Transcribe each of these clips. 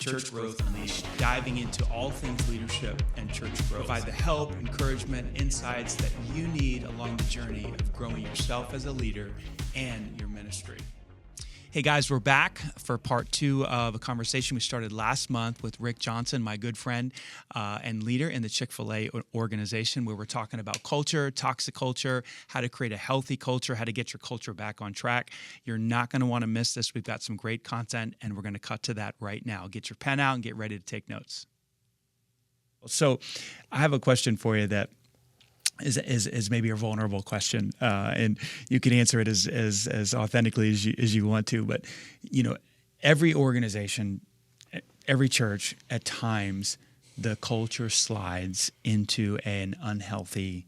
Church Growth Unleashed, diving into all things leadership and church growth. Provide the help, encouragement, insights that you need along the journey of growing yourself as a leader and your ministry. Hey guys, we're back for part 2 of a conversation we started last month with Rick Johnson, my good friend and leader in the Chick-fil-A organization, where we're talking about culture, toxic culture, how to create a healthy culture, how to get your culture back on track. You're not going to want to miss this. We've got some great content, and we're going to cut to that right now. Get your pen out and get ready to take notes. So I have a question for you that is maybe a vulnerable question, and you can answer it as authentically as you want to. But you know, every organization, every church, at times, the culture slides into an unhealthy,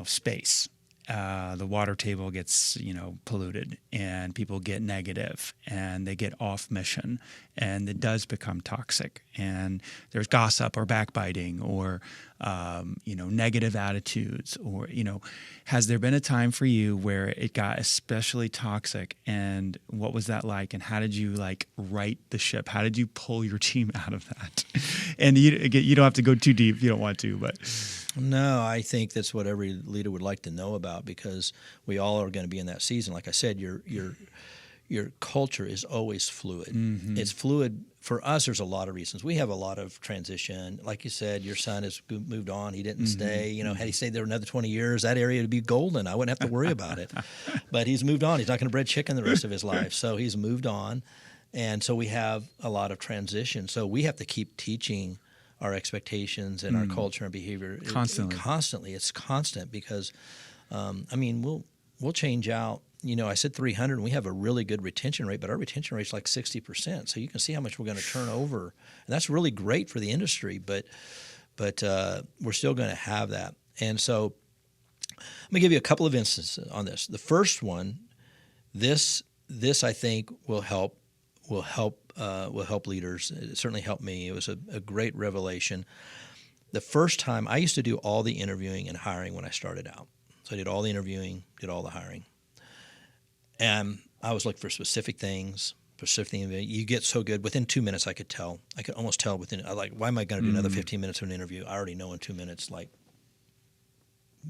space. The water table gets polluted, and people get negative, and they get off mission, and it does become toxic. And there's gossip or backbiting or negative attitudes, or has there been a time for you where it got especially toxic, and what was that like, and how did you right the ship? How did you pull your team out of that? And you don't have to go too deep if you don't want to, but no, I think that's what every leader would like to know about, because we all are going to be in that season. Like I said, your culture is always fluid. Mm-hmm. It's fluid. For us, there's a lot of reasons. We have a lot of transition. Like you said, your son has moved on. He didn't stay. Had he stayed there another 20 years, that area would be golden. I wouldn't have to worry about it. But he's moved on. He's not going to bread chicken the rest of his life. So he's moved on. And so we have a lot of transition. So we have to keep teaching our expectations and our culture and behavior constantly. It's constant, because we'll change out. I said 300, and we have a really good retention rate, but our retention rate is like 60%. So you can see how much we're going to turn over, and that's really great for the industry. But we're still going to have that. And so I'm going to give you a couple of instances on this. The first one, this I think will help leaders. It certainly helped me. It was a great revelation. The first time, I used to do all the interviewing and hiring when I started out. So I did all the interviewing, did all the hiring. And I was looking for specific things. You get so good. Within 2 minutes, I could almost tell why am I going to do another 15 minutes of an interview? I already know in 2 minutes,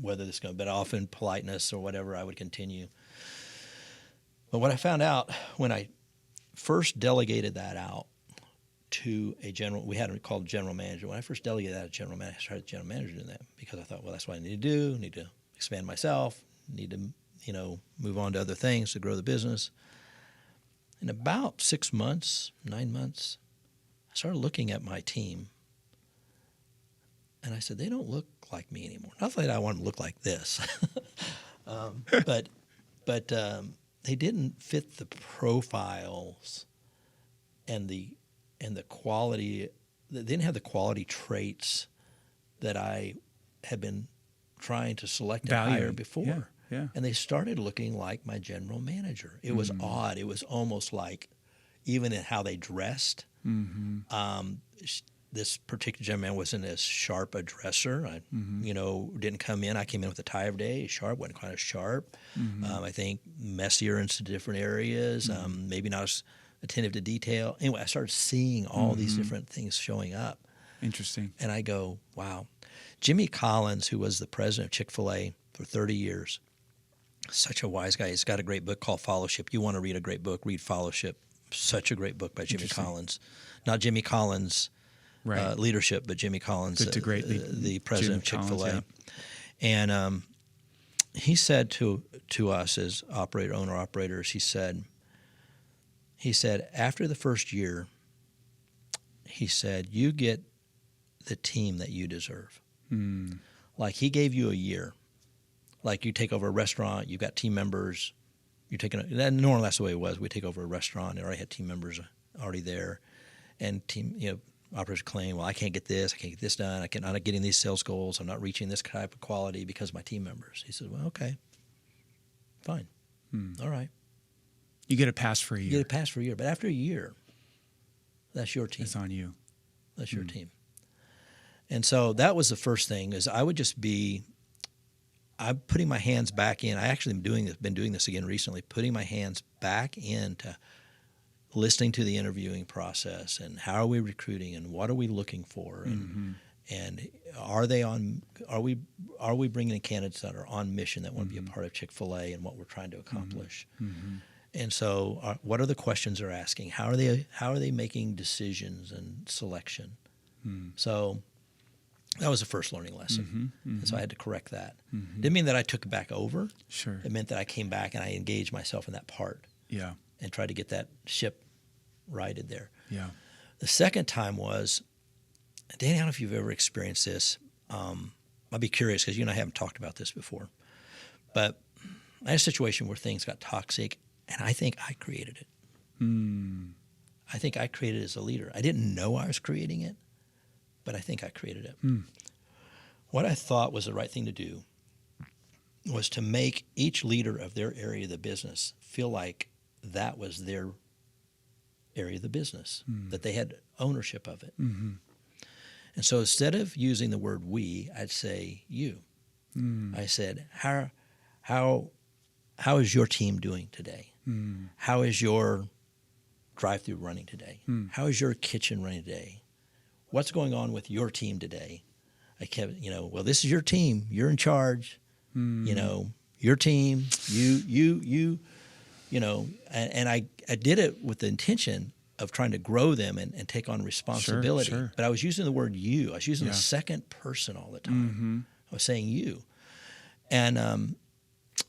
whether this is going to, but often politeness or whatever, I would continue. But what I found out when I first delegated that out to a general, we had it called general manager. When I first delegated that to general manager, I started general manager doing that, because I thought, well, that's what I need to do. I need to expand myself. Need to, move on to other things to grow the business. In about 6 months, 9 months, I started looking at my team, and I said, they don't look like me anymore. Not that I want them to look like this, but they didn't fit the profiles and the quality. They didn't have the quality traits that I had been trying to select and hire before. Yeah. And they started looking like my general manager. It was odd. It was almost like, even in how they dressed. Mm-hmm. This particular general manager wasn't as sharp a dresser. I, didn't come in. I came in with a tie of day, sharp, wasn't quite as sharp. Mm-hmm. I think messier in some different areas, maybe not as attentive to detail. Anyway, I started seeing all these different things showing up. Interesting. And I go, wow. Jimmy Collins, who was the president of Chick-fil-A for 30 years, such a wise guy. He's got a great book called Fellowship. You want to read a great book, read Fellowship. Such a great book by Jimmy Collins. Not Jimmy Collins' leadership, but Jimmy Collins, the president of Chick-fil-A. Collins, yeah. And he said to us as owner-operators, he said, after the first year, he said, you get the team that you deserve. Like, he gave you a year. Like, you take over a restaurant, you've got team members, normally that's the way it was. We take over a restaurant, and already had team members already there, and operators claim, well, I can't get this done, I'm not getting these sales goals, I'm not reaching this type of quality because of my team members. He said, well, okay, fine, all right. You get a pass for a year. But after a year, that's your team. It's on you. That's your team. And so that was the first thing, is I would just I'm putting my hands back in. I actually been doing this again recently, putting my hands back into, listening to the interviewing process and how are we recruiting and what are we looking for and are we bringing in candidates that are on mission that want to be a part of Chick-fil-A and what we're trying to accomplish. And so what are the questions they're asking? How are they making decisions and selection? So that was the first learning lesson. And so I had to correct that. Didn't mean that I took it back over. Sure. It meant that I came back and I engaged myself in that part. Yeah. And tried to get that ship righted there. Yeah. The second time was, Danny, I don't know if you've ever experienced this. I'd be curious because you and I haven't talked about this before. But I had a situation where things got toxic, and I think I created it. I think I created it as a leader. I didn't know I was creating it, but I think I created it. What I thought was the right thing to do was to make each leader of their area of the business feel like that was their area of the business, that they had ownership of it. And so instead of using the word we, I'd say you. I said, how is your team doing today? How is your drive-through running today? How is your kitchen running today? What's going on with your team today? I kept, well, this is your team. You're in charge. Your team, you, and I did it with the intention of trying to grow them and take on responsibility. Sure. But I was using the word you. I was using the second person all the time. I was saying you. And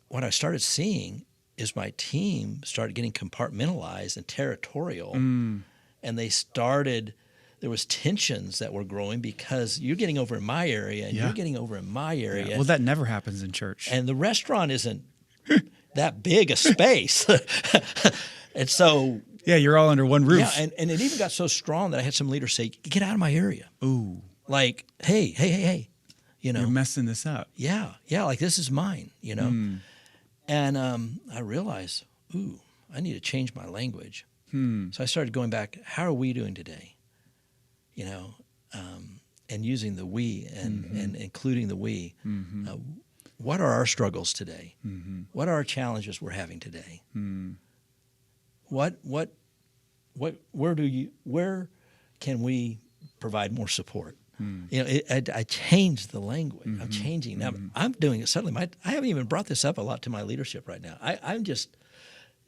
what I started seeing is my team started getting compartmentalized and territorial. And there was tensions that were growing because you're getting over in my area and you're getting over in my area. Yeah. Well, that never happens in church. And the restaurant isn't that big a space. And so... Yeah, you're all under one roof. Yeah, and it even got so strong that I had some leaders say, get out of my area. Ooh. Like, hey. You're messing this up. Yeah, like this is mine, And I realized, I need to change my language. So I started going back, how are we doing today? And using the we and including the we. What are our struggles today? What are our challenges we're having today? Where can we provide more support? I changed the language. I'm changing now. I'm doing it suddenly. I haven't even brought this up a lot to my leadership right now. I'm just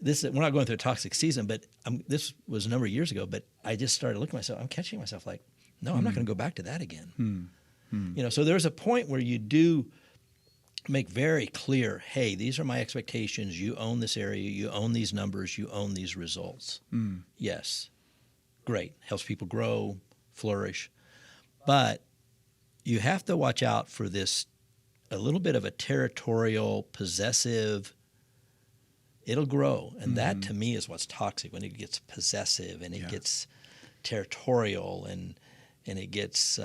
we're not going through a toxic season, but this was a number of years ago. But I just started looking at myself. I'm catching myself like, no, I'm not going to go back to that again. So there's a point where you do make very clear, hey, these are my expectations. You own this area. You own these numbers. You own these results. Yes. Great. Helps people grow, flourish. But you have to watch out for this, a little bit of a territorial, possessive, it'll grow. And that to me is what's toxic, when it gets possessive and it gets territorial and it gets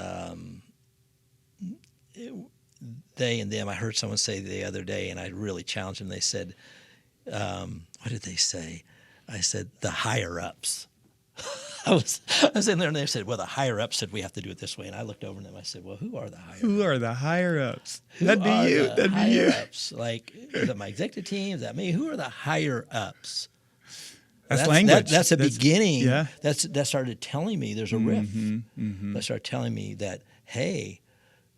they and them. I heard someone say the other day, and I really challenged them. They said, what did they say? I said, the higher-ups. I was in there, and they said, well, the higher-ups said we have to do it this way. And I looked over at them. I said, well, who are the higher-ups? Who are the higher-ups? That'd be you. That'd be you. Like, is it my executive team? Is that me? Who are the higher-ups? That's language. That's a beginning. Yeah. That started telling me there's a rift. That started telling me that, hey,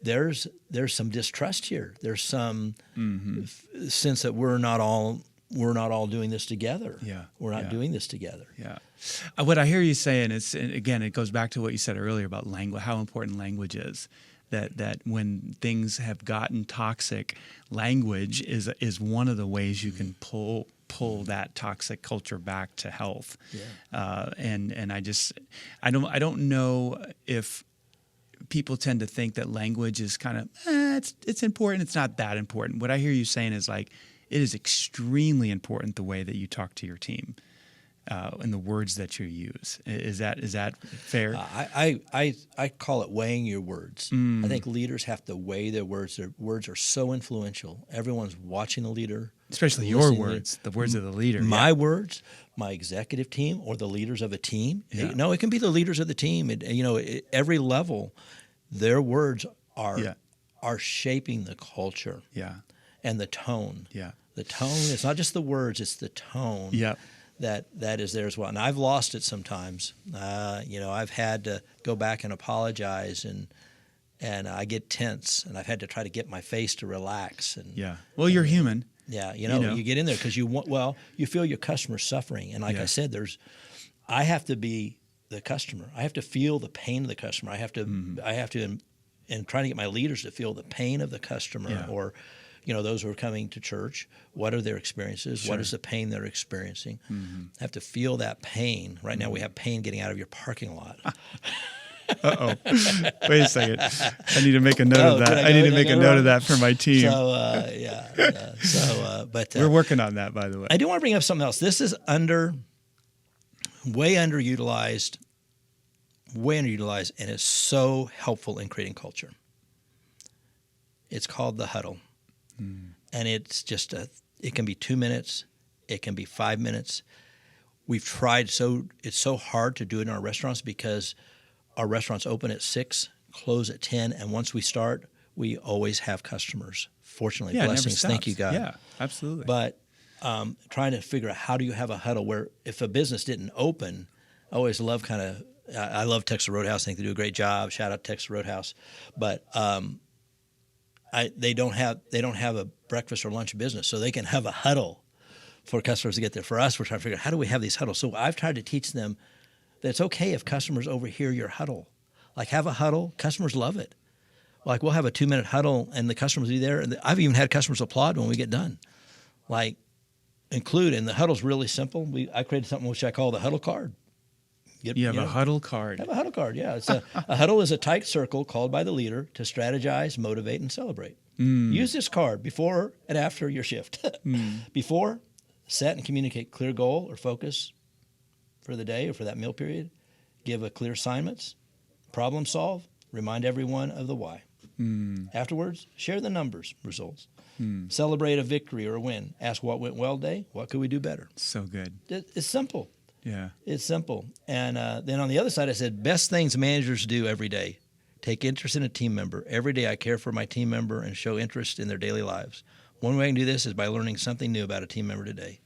there's some distrust here. There's some sense that we're not all doing this together. Yeah. We're not doing this together. Yeah. What I hear you saying is, again, it goes back to what you said earlier about language, how important language is. That when things have gotten toxic, language is one of the ways you can pull that toxic culture back to health. Yeah. And I don't know if people tend to think that language is kind of it's important. It's not that important. What I hear you saying is like, it is extremely important the way that you talk to your team and the words that you use. Is that fair? I call it weighing your words. I think leaders have to weigh their words. Their words are so influential. Everyone's watching the leader. Especially your words, the words of the leader. My words, my executive team, or the leaders of a team. Yeah. No, it can be the leaders of the team. Every level, their words are shaping the culture. Yeah. And the tone. Yeah. The tone, it's not just the words, it's the tone that is there as well. And I've lost it sometimes. I've had to go back and apologize, and I get tense, and I've had to try to get my face to relax. And yeah, well, you're human. Yeah, you get in there because you feel your customer suffering, and like I said, I have to be the customer. I have to feel the pain of the customer. I have to, and trying to get my leaders to feel the pain of the customer, or those who are coming to church. What are their experiences? Sure. What is the pain they're experiencing? I have to feel that pain. Right now, we have pain getting out of your parking lot. Uh-oh. Wait a second. I need to make a note of that. I need to make a note of that for my team. But we're working on that, by the way. I do want to bring up something else. This is way underutilized, and it's so helpful in creating culture. It's called the Huddle. And it's just it can be 2 minutes. It can be 5 minutes. We've tried it's so hard to do it in our restaurants because our restaurants open at 6, close at 10, and once we start, we always have customers. Fortunately, blessings. Thank you, God. Yeah, absolutely. But trying to figure out how do you have a huddle where if a business didn't open, I always love I love Texas Roadhouse. I think they do a great job. Shout out to Texas Roadhouse. But they don't have a breakfast or lunch business, so they can have a huddle for customers to get there. For us, we're trying to figure out how do we have these huddles. So I've tried to teach them that it's okay if customers overhear your huddle. Like, have a huddle. Customers love it. Like, we'll have a 2-minute huddle, and the customers will be there. And I've even had customers applaud when we get done. Like, and the huddle's really simple. I created something which I call the huddle card. You have a huddle card. I have a huddle card, yeah. It's a huddle is a tight circle called by the leader to strategize, motivate, and celebrate. Use this card before and after your shift. Before, set and communicate clear goal or focus for the day or for that meal period. Give a clear assignments. Problem solve. Remind everyone of the why. Afterwards, share the numbers, results. Celebrate a victory or a win. Ask what went well today. What could we do better? So good. It's simple. Yeah. It's simple. And then on the other side, I said, best things managers do every day. Take interest in a team member. Every day I care for my team member and show interest in their daily lives. One way I can do this is by learning something new about a team member today.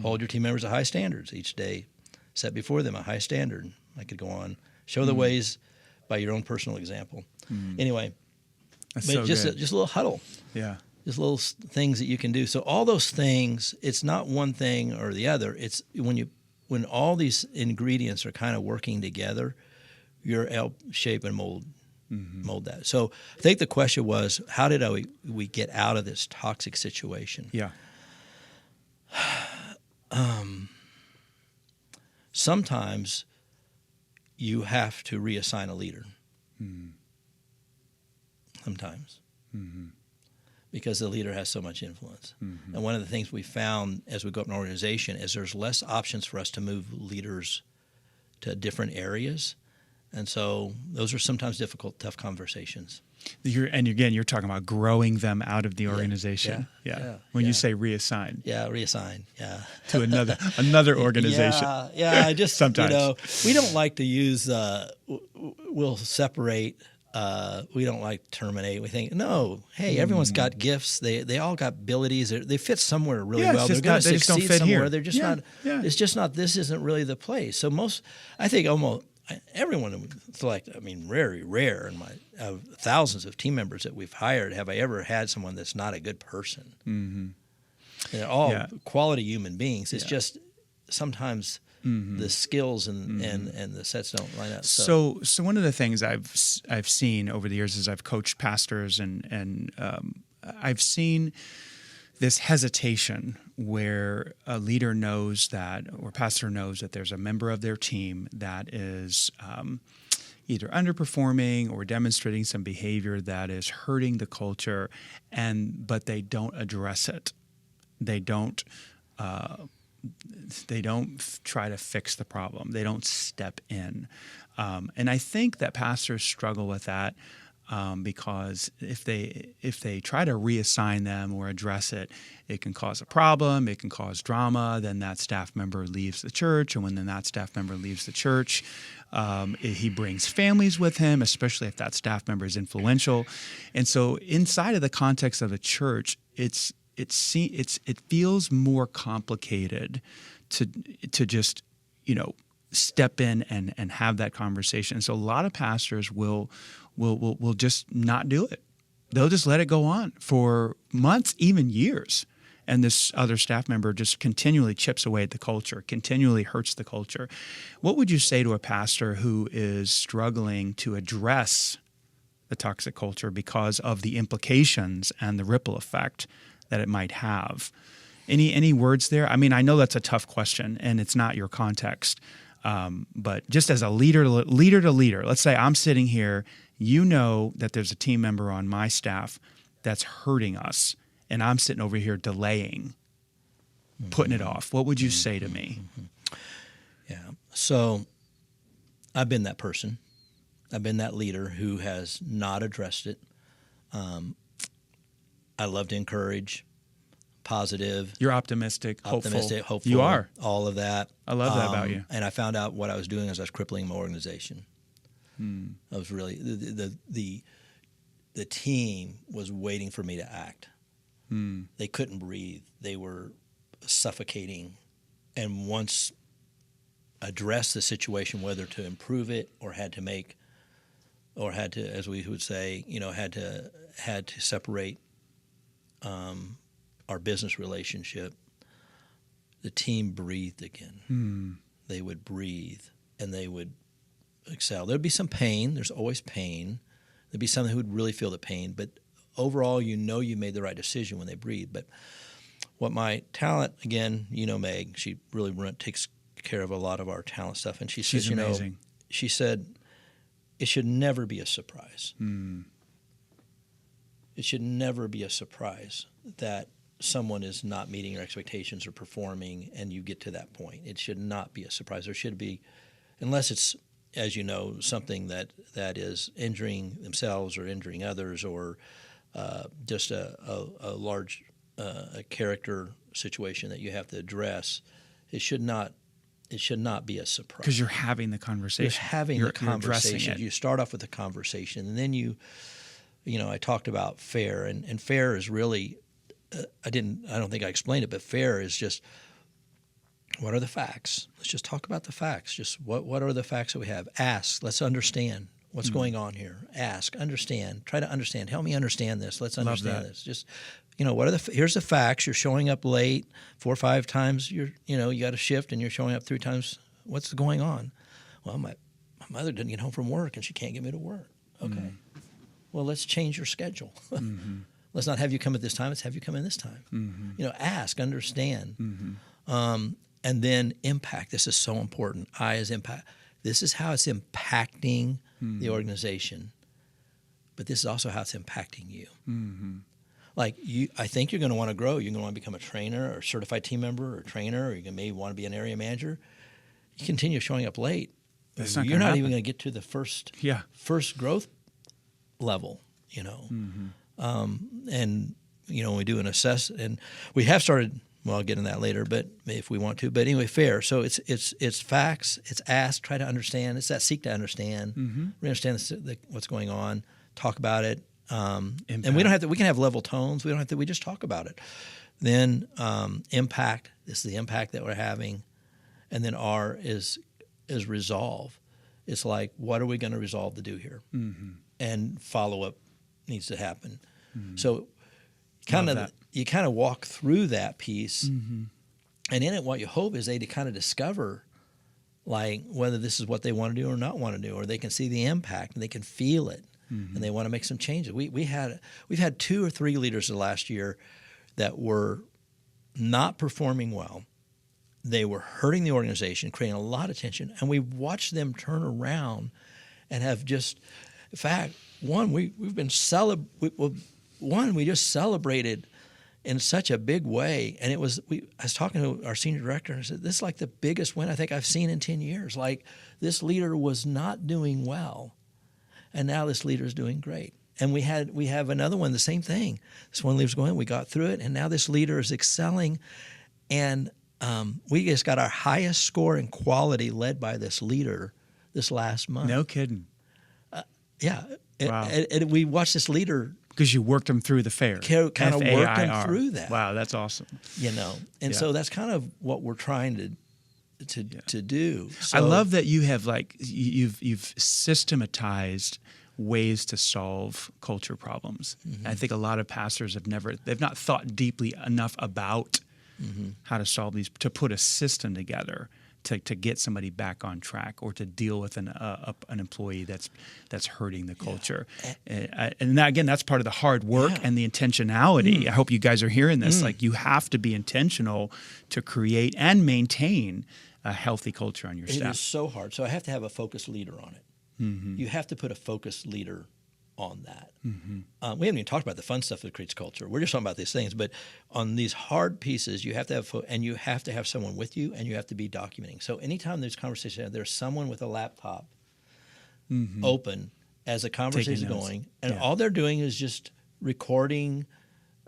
Hold your team members to high standards each day. Set before them a high standard. I could go on. Show the ways by your own personal example. Anyway, That's but so just good. Just a little huddle. Yeah. Just little things that you can do. So all those things, it's not one thing or the other. It's when all these ingredients are kind of working together, you're help shape and mold that. So I think the question was, how did we get out of this toxic situation? Yeah. Sometimes you have to reassign a leader. Sometimes. Because the leader has so much influence. And one of the things we found as we go up in an organization is there's less options for us to move leaders to different areas. And so those are sometimes difficult, tough conversations. You're talking about growing them out of the organization. When you say reassign. Yeah, reassign. Yeah. To another organization. Yeah. I just sometimes we don't like to use. We'll separate. We don't like to terminate. We think hey, everyone's got gifts. They all got abilities. They fit somewhere really well. They're going to succeed somewhere. Here. They're just not. It's just not. This isn't really the place. So I think almost everyone select. I mean, very rare in my thousands of team members that we've hired have I ever had someone that's not a good person. They're all quality human beings. It's just sometimes the skills and the sets don't line up. So one of the things I've seen over the years as I've coached pastors and I've seen this hesitation where a leader knows that, or pastor knows that there's a member of their team that is either underperforming or demonstrating some behavior that is hurting the culture, but they don't address it. They don't try to fix the problem. They don't step in. And I think that pastors struggle with that because if they try to reassign them or address it, it can cause a problem. It can cause drama. Then that staff member leaves the church. And when that staff member leaves the church, he brings families with him, especially if that staff member is influential. And so inside of the context of a church, it feels more complicated to just, step in and have that conversation. So a lot of pastors will just not do it. They'll just let it go on for months, even years. And this other staff member just continually chips away at the culture, continually hurts the culture. What would you say to a pastor who is struggling to address the toxic culture because of the implications and the ripple effect that it might have? Any words there? I mean, I know that's a tough question, and it's not your context. But just as a leader to leader, let's say I'm sitting here, that there's a team member on my staff that's hurting us, and I'm sitting over here delaying, putting it off. What would you say to me? Yeah. So I've been that person. I've been that leader who has not addressed it. I love to encourage, positive. You're optimistic, hopeful. You are. All of that. I love that about you. And I found out what I was doing is I was crippling my organization. I was really the team was waiting for me to act. They couldn't breathe. They were suffocating. And once addressed the situation, whether to improve it or had to, as we would say, had to separate our business relationship, the team breathed again. They would breathe and they would excel. There'd be some pain. There's always pain. There'd be someone who would really feel the pain, but overall, you made the right decision when they breathe. But what my talent, again, Meg, she really takes care of a lot of our talent stuff, and she's amazing. She said, it should never be a surprise. It should never be a surprise that someone is not meeting your expectations or performing, and you get to that point. It should not be a surprise. There should be, unless it's, as you know, something that is injuring themselves or injuring others, or just a large character situation that you have to address. It should not be a surprise. Because you're having the conversation. You're having the conversation. You start off with a conversation, and then I talked about fair, and fair is really, I don't think I explained it, but fair is just, what are the facts? Let's just talk about the facts. Just what are the facts that we have? Ask. Let's understand what's going on here. Ask. Understand. Try to understand. Help me understand this. Let's understand this. Just, here's the facts. You're showing up late 4 or 5 times. You got a shift and you're showing up 3 times. What's going on? Well, my mother didn't get home from work and she can't get me to work. Okay. Well, let's change your schedule. Let's not have you come at this time. Let's have you come in this time. Ask, understand. And then impact. This is so important. I as impact. This is how it's impacting the organization, but this is also how it's impacting you. Like I think you're going to want to grow. You're going to want to become a trainer or certified team member or trainer, or you're going to maybe want to be an area manager. You continue showing up late. You're not even going to get to the first growth level. And when we do an assess, and we have started. Well, I'll get into that later, but if we want to. But anyway, fair. So it's facts. It's ask. Try to understand. It's that seek to understand. We understand what's going on. Talk about it. And we don't have to. We can have level tones. We don't have to. We just talk about it. Then impact. This is the impact that we're having. And then R is resolve. It's like, what are we going to resolve to do here? And follow up needs to happen. So you kind of walk through that piece, and in it, what you hope is they to kind of discover, like, whether this is what they want to do or not want to do, or they can see the impact and they can feel it, and they want to make some changes. We've had 2 or 3 leaders the last year that were not performing well. They were hurting the organization, creating a lot of tension, and we watched them turn around and have just, in fact, we just celebrated in such a big way. And I was talking to our senior director and I said, this is like the biggest win I think I've seen in 10 years. Like, this leader was not doing well, and now this leader is doing great. And we have another one, the same thing. This one leader's going, we got through it, and now this leader is excelling. And we just got our highest score in quality led by this leader this last month. No kidding. Yeah. Wow. And we watched this leader. Because you worked them through the fair. Kind of worked them through that. Wow, that's awesome. And so that's kind of what we're trying to do. So, I love that you have you've systematized ways to solve culture problems. Mm-hmm. I think a lot of pastors they've not thought deeply enough about how to solve these, to put a system together to get somebody back on track or to deal with an employee that's hurting the culture. And that, again, that's part of the hard work and the intentionality. I hope you guys are hearing this. Like, you have to be intentional to create and maintain a healthy culture on your staff. It is so hard. So I have to have a focused leader on it. Mm-hmm. You have to put a focused leader on that. Mm-hmm. We haven't even talked about the fun stuff that creates culture. We're just talking about these things. But on these hard pieces, you have to have and you have to have someone with you, and you have to be documenting. So anytime there's conversation, there's someone with a laptop open as the conversation is going, and all they're doing is just recording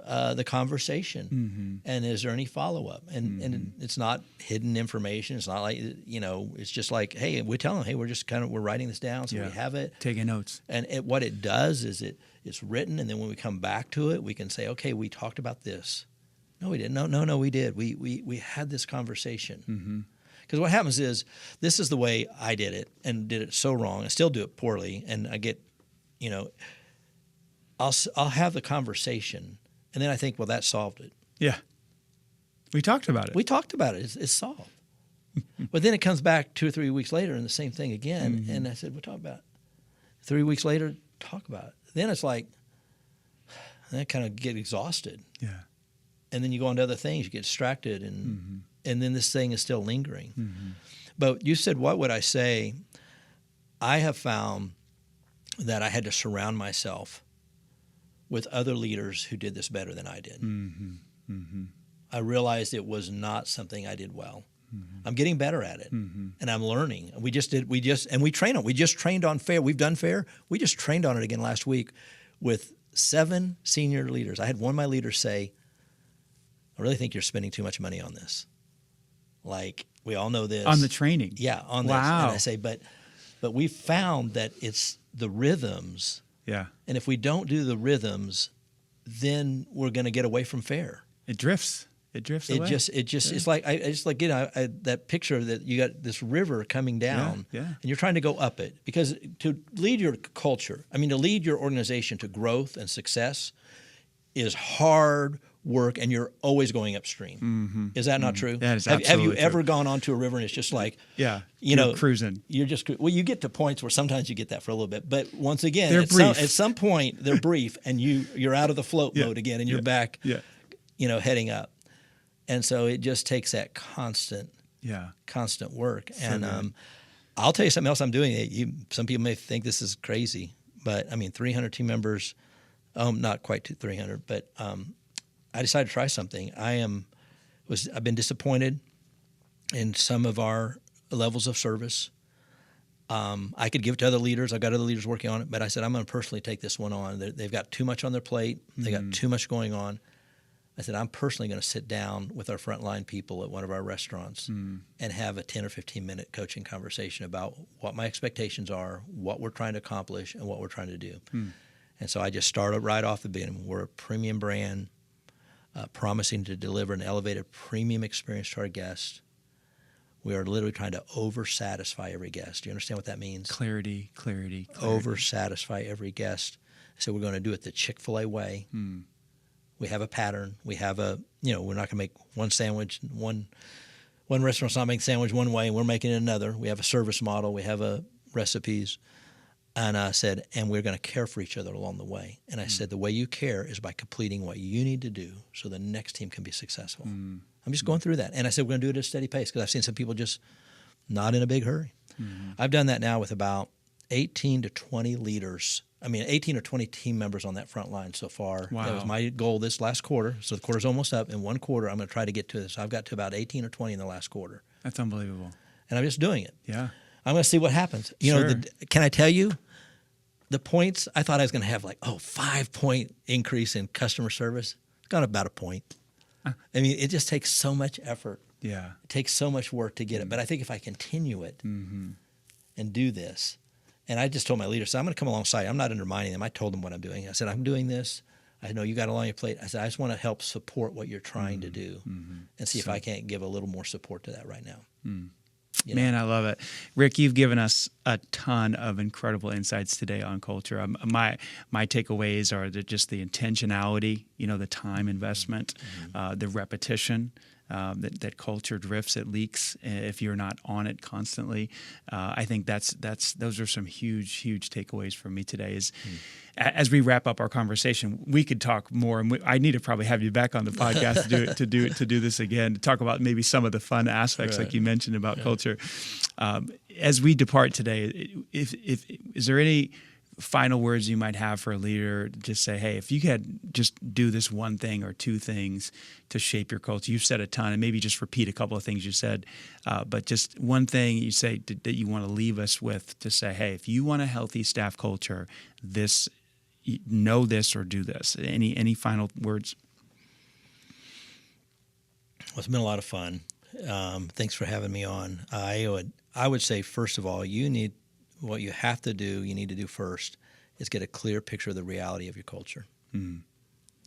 the conversation. And is there any follow-up? And it's not hidden information. It's not like, it's just like, hey, we tell them, hey, we're writing this down, so we have it. Taking notes. And what it does is it's written, and then when we come back to it, we can say, okay, we talked about this. No, we didn't. No, we did. We had this conversation. Because what happens is, this is the way I did it, and did it so wrong. I still do it poorly, and I get, I'll have the conversation, and then I think, well, that solved it. Yeah. We talked about it. We talked about it. It's solved. But then it comes back 2 or 3 weeks later, and the same thing again. And I said, we'll talk about it. 3 weeks later, talk about it. Then it's like, I kind of get exhausted. Yeah. And then you go on to other things. You get distracted, and then this thing is still lingering. But you said, what would I say? I have found that I had to surround myself with other leaders who did this better than I did. I realized it was not something I did well. I'm getting better at it, and I'm learning. We just train on. We just trained on FAIR. We've done FAIR. We just trained on it again last week with 7 senior leaders. I had one of my leaders say, I really think you're spending too much money on this. Like, we all know this. On the training. Yeah, on this. Wow. And I say, but we found that it's the rhythms. Yeah. And if we don't do the rhythms, then we're going to get away from FAIR. It drifts. It drifts away. It's like, that picture that you got this river coming down, and you're trying to go up it. Because to lead your culture, to lead your organization to growth and success is hard work, and you're always going upstream. Is that not true? That is Have you absolutely ever true. gone onto a river and it's just like, you're cruising. You're just, you get to points where sometimes you get that for a little bit, but once again, They're brief. at some point they're brief, and you're out of the float mode again, and you're back, heading up. And so it just takes that constant work. So and I'll tell you something else I'm doing. Some people may think this is crazy, but 300 team members, not quite to 300, but I decided to try something. I've been disappointed in some of our levels of service. I could give it to other leaders. I've got other leaders working on it, but I said, I'm going to personally take this one on. They've got too much on their plate. They got too much going on. I said, I'm personally going to sit down with our frontline people at one of our restaurants and have a 10 or 15-minute coaching conversation about what my expectations are, what we're trying to accomplish, and what we're trying to do. And so I just started right off the beginning. We're a premium brand, promising to deliver an elevated premium experience to our guests. We are literally trying to over-satisfy every guest. Do you understand what that means? Clarity. Over-satisfy every guest. So we're going to do it the Chick-fil-A way. We have a pattern. We have we're not going to make one sandwich. One restaurant's not making sandwich one way, and we're making it another. We have a service model. We have recipes. And I said, and we're going to care for each other along the way. And I said, the way you care is by completing what you need to do so the next team can be successful. I'm just going through that. And I said, we're going to do it at a steady pace, because I've seen some people just not in a big hurry. I've done that now with about 18 to 20 leaders. 18 or 20 team members on that front line so far. Wow. That was my goal this last quarter. So the quarter's almost up. In one quarter, I'm going to try to get to this. I've got to about 18 or 20 in the last quarter. That's unbelievable. And I'm just doing it. Yeah. I'm going to see what happens. Can I tell you, the points, I thought I was going to have 5-point increase in customer service. It's gone about a point. It just takes so much effort. Yeah. It takes so much work to get it. But I think if I continue it and do this, and I just told my leaders, so I'm going to come alongside. I'm not undermining them. I told them what I'm doing. I said, I'm doing this. I know you got a lot on your plate. I said, I just want to help support what you're trying to do and see if I can't give a little more support to that right now. Man, I love it. Rick, you've given us a ton of incredible insights today on culture. My takeaways are just the intentionality, the time investment, the repetition, that culture drifts, it leaks if you're not on it constantly. I think those are some huge takeaways from me today. As we wrap up our conversation, we could talk more, and I need to probably have you back on the podcast to do this again, to talk about maybe some of the fun aspects, like you mentioned about culture. As we depart today, is there any final words you might have for a leader to just say, hey, if you had just do this one thing or two things to shape your culture? You've said a ton, and maybe just repeat a couple of things you said, but just one thing you say that you want to leave us with to say, hey, if you want a healthy staff culture, know this or do this. Any final words? Well, it's been a lot of fun. Thanks for having me on. I would say, first of all, what you have to do, you need to do first, is get a clear picture of the reality of your culture.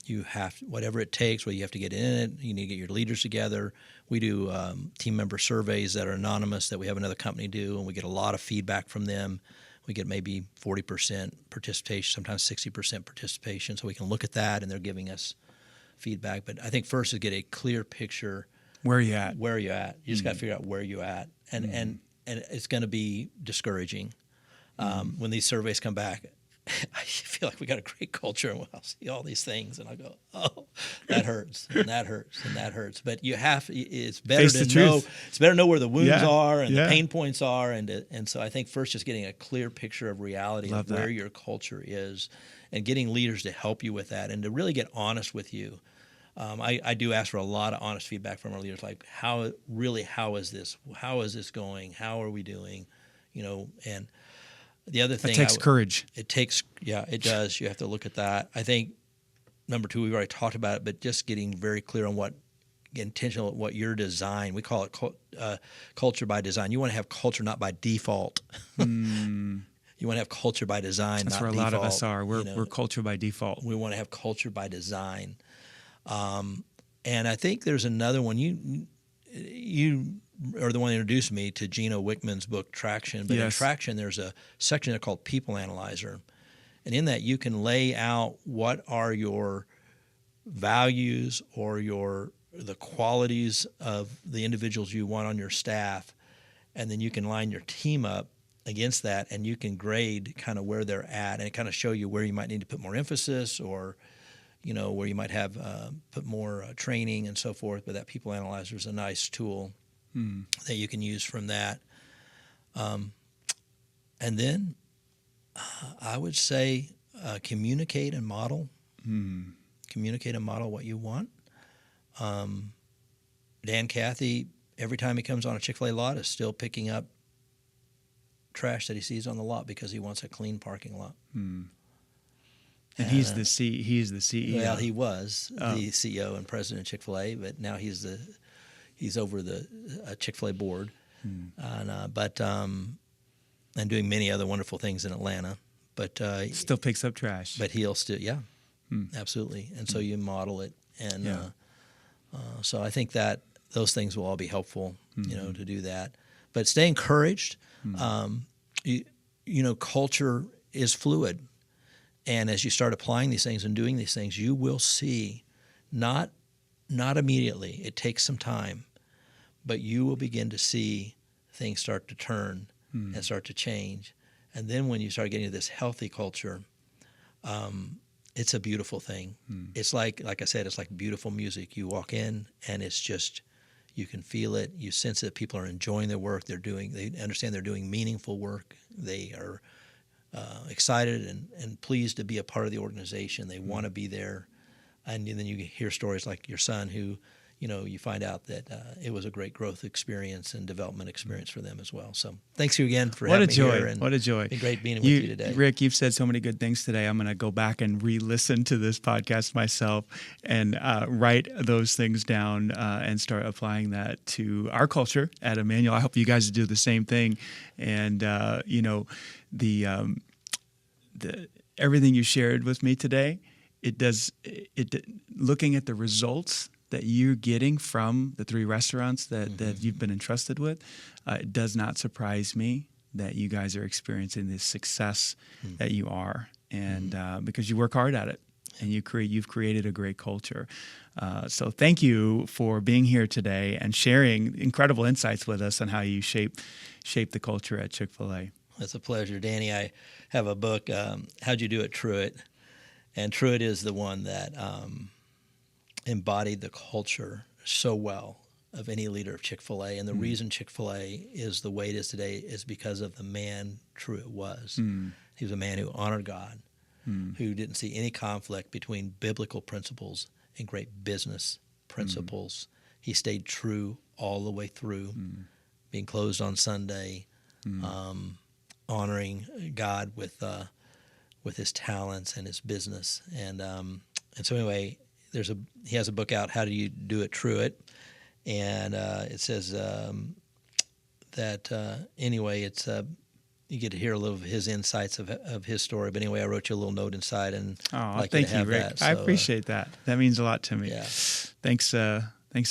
You have, whatever it takes, whether you have to get in it, you need to get your leaders together. We do team member surveys that are anonymous that we have another company do, and we get a lot of feedback from them. We get maybe 40% participation, sometimes 60% participation, so we can look at that, and they're giving us feedback. But I think first is get a clear picture. Where are you at? You just got to figure out where you're at. And it's going to be discouraging. When these surveys come back, I feel like we got a great culture, and I'll see all these things, and I go, oh, that hurts, and that hurts, and that hurts. But it's better to know where the wounds are and the pain points are, and so I think first just getting a clear picture of reality of where your culture is, and getting leaders to help you with that, and to really get honest with you. I do ask for a lot of honest feedback from our leaders, like how is this? How is this going? How are we doing? And the other thing, it takes courage. It does. You have to look at that. I think number two, we've already talked about it, but just getting very clear on what your design. We call it culture by design. You want to have culture not by default. You want to have culture by design. That's not where a default. lot of us are. We're culture by default. We want to have culture by design. And I think there's another one. You are the one that introduced me to Gino Wickman's book, Traction. But in Traction, there's a section called People Analyzer. And in that, you can lay out what are your values or the qualities of the individuals you want on your staff. And then you can line your team up against that, and you can grade kind of where they're at, and it kind of show you where you might need to put more emphasis, or where you might have put more training and so forth. But that People Analyzer is a nice tool that you can use from that. And then I would say communicate and model. Communicate and model what you want. Dan Cathy, every time he comes on a Chick-fil-A lot, is still picking up trash that he sees on the lot because he wants a clean parking lot. And he's the CEO. Well, he was the CEO and president of Chick-fil-A, but now he's over the Chick-fil-A board, and doing many other wonderful things in Atlanta. But still picks up trash. But he'll still, absolutely. And so you model it, and so I think that those things will all be helpful, to do that. But stay encouraged. Culture is fluid. And as you start applying these things and doing these things, you will see, not immediately, it takes some time, but you will begin to see things start to turn and start to change. And then when you start getting to this healthy culture, it's a beautiful thing. It's like I said, it's like beautiful music. You walk in and it's just, you can feel it. You sense that people are enjoying their work. They understand they're doing meaningful work. They are excited and pleased to be a part of the organization. They want to be there. And then you hear stories like your son who, you find out that it was a great growth experience and development experience for them as well. So thanks you again for having me here. And what a joy. It's been great being with you today. Rick, you've said so many good things today. I'm going to go back and re-listen to this podcast myself and write those things down and start applying that to our culture at Emmanuel. I hope you guys do the same thing. And, the everything you shared with me today looking at the results that you're getting from the 3 restaurants that you've been entrusted with, it does not surprise me that you guys are experiencing this success that you are, and because you work hard at it, and you've created a great culture. So thank you for being here today and sharing incredible insights with us on how you shape the culture at Chick-fil-A. It's a pleasure, Danny. I have a book, How'd You Do It, Truett? And Truett is the one that embodied the culture so well of any leader of Chick-fil-A. And the reason Chick-fil-A is the way it is today is because of the man Truett was. He was a man who honored God, who didn't see any conflict between biblical principles and great business principles. He stayed true all the way through, being closed on Sunday, honoring God with his talents and his business. And so anyway, he has a book out, How Do You Do It, Truett? And it says that anyway, it's you get to hear a little of his insights of his story. But anyway, I wrote you a little note inside, and thank you, Rick. that, so, I appreciate that. That means a lot to me. Yeah. Thanks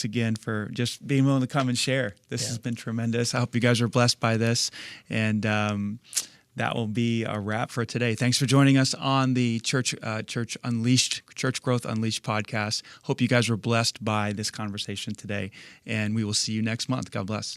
again for just being willing to come and share. This has been tremendous. I hope you guys are blessed by this, and that will be a wrap for today. Thanks for joining us on the Church Growth Unleashed podcast. Hope you guys were blessed by this conversation today, and we will see you next month. God bless.